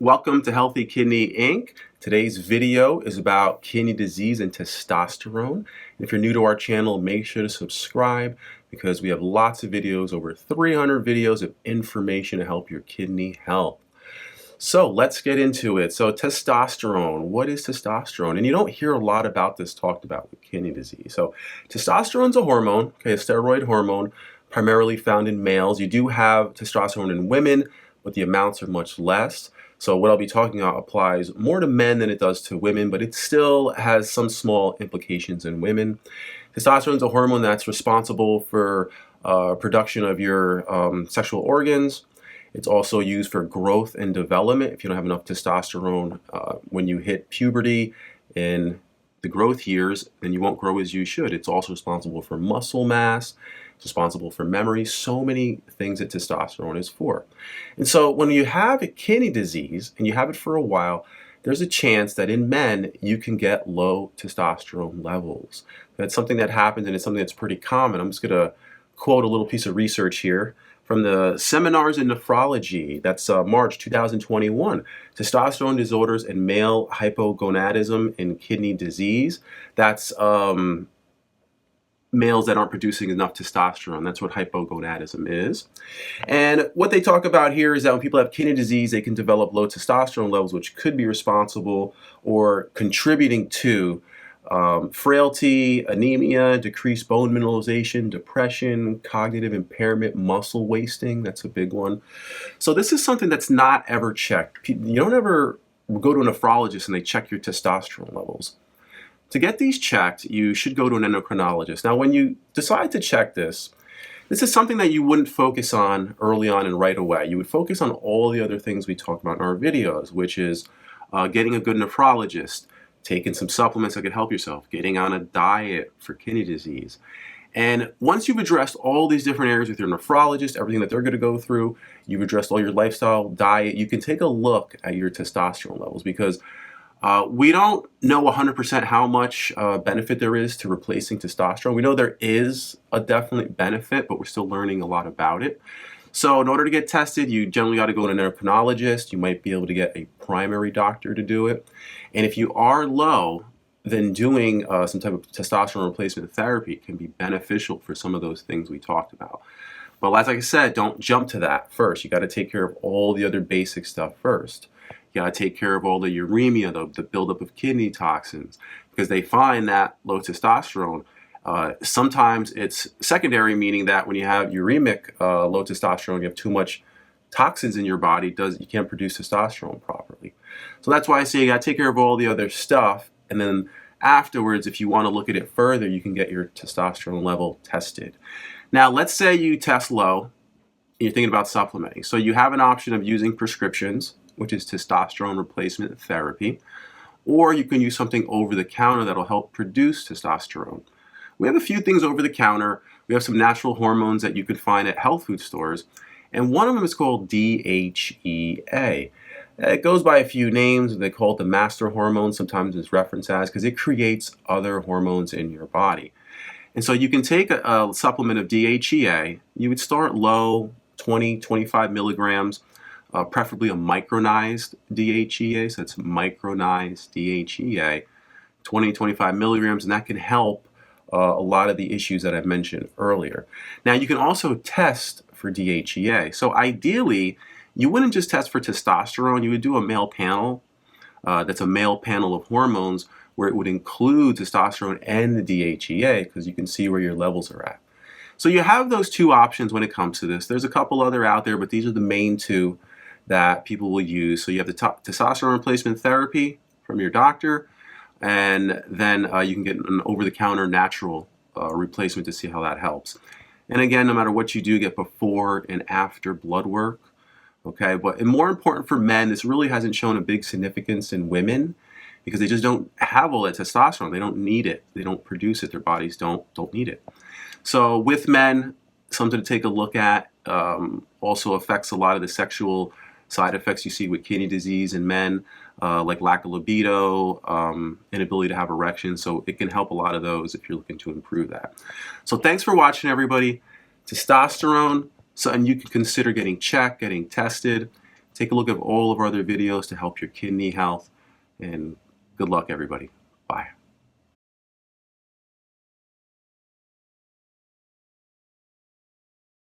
Welcome to Healthy Kidney Inc. Today's video is about kidney disease and testosterone. If you're new to our channel, make sure to subscribe because we have lots of videos, over 300 videos of information to help your kidney health. So let's get into it. So testosterone, what is testosterone? And you don't hear a lot about this talked about with kidney disease. So testosterone is a hormone, okay, a steroid hormone, primarily found in males. You do have testosterone in women, but the amounts are much less. So what I'll be talking about applies more to men than it does to women, but it still has some small implications in women. Testosterone is a hormone that's responsible for production of your sexual organs. It's also used for growth and development. If you don't have enough testosterone when you hit puberty in the growth years, then you won't grow as you should. It's also responsible for muscle mass. It's responsible for memory. So many things that testosterone is for. And so when you have a kidney disease and you have it for a while, there's a chance that in men you can get low testosterone levels. That's something that happens, and it's something that's pretty common. I'm just going to quote a little piece of research here from the Seminars in Nephrology. That's March 2021. Testosterone disorders and male hypogonadism in kidney disease. That's males that aren't producing enough testosterone. That's what hypogonadism is. And what they talk about here is that when people have kidney disease, they can develop low testosterone levels, which could be responsible or contributing to frailty, anemia, decreased bone mineralization, depression, cognitive impairment, muscle wasting. That's a big one. So this is something that's not ever checked. You don't ever go to a nephrologist and they check your testosterone levels. To get these checked, you should go to an endocrinologist. Now, when you decide to check this is something that you wouldn't focus on early on and right away. You would focus on all the other things we talk about in our videos, which is getting a good nephrologist, taking some supplements that could help yourself, getting on a diet for kidney disease. And once you've addressed all these different areas with your nephrologist, everything that they're going to go through, you've addressed all your lifestyle, diet, you can take a look at your testosterone levels because we don't know 100% how much benefit there is to replacing testosterone. We know there is a definite benefit, but we're still learning a lot about it. So in order to get tested, you generally got to go to an endocrinologist. You might be able to get a primary doctor to do it. And if you are low, then doing some type of testosterone replacement therapy can be beneficial for some of those things we talked about. But as I said, don't jump to that first. You got to take care of all the other basic stuff first. You got to take care of all the uremia, the buildup of kidney toxins, because they find that low testosterone, sometimes it's secondary, meaning that when you have uremic low testosterone, you have too much toxins in your body, you can't produce testosterone properly. So that's why I say you got to take care of all the other stuff, and then afterwards, if you want to look at it further, you can get your testosterone level tested. Now, let's say you test low, and you're thinking about supplementing. So you have an option of using prescriptions, which is testosterone replacement therapy, or you can use something over the counter that'll help produce testosterone. We have a few things over the counter. We have some natural hormones that you can find at health food stores, and one of them is called DHEA. It goes by a few names. They call it the master hormone, sometimes it's referenced as, because it creates other hormones in your body. And so you can take a supplement of DHEA. You would start low, 20, 25 milligrams, preferably a micronized DHEA, so it's micronized DHEA, 20, 25 milligrams, and that can help a lot of the issues that I've mentioned earlier. Now, you can also test for DHEA. So ideally, you wouldn't just test for testosterone, you would do a male panel. That's a male panel of hormones where it would include testosterone and the DHEA because you can see where your levels are at. So you have those two options when it comes to this. There's a couple other out there, but these are the main two that people will use. So you have the testosterone replacement therapy from your doctor, and then you can get an over-the-counter natural replacement to see how that helps. And again, no matter what you do, get before and after blood work. Okay, but more important for men, this really hasn't shown a big significance in women because they just don't have all that testosterone. They don't need it. They don't produce it. Their bodies don't need it. So with men, something to take a look at. Also affects a lot of the sexual side effects you see with kidney disease in men, like lack of libido, inability to have erections. So it can help a lot of those if you're looking to improve that. So thanks for watching, everybody. Testosterone, something you can consider getting checked, getting tested. Take a look at all of our other videos to help your kidney health, and good luck, everybody.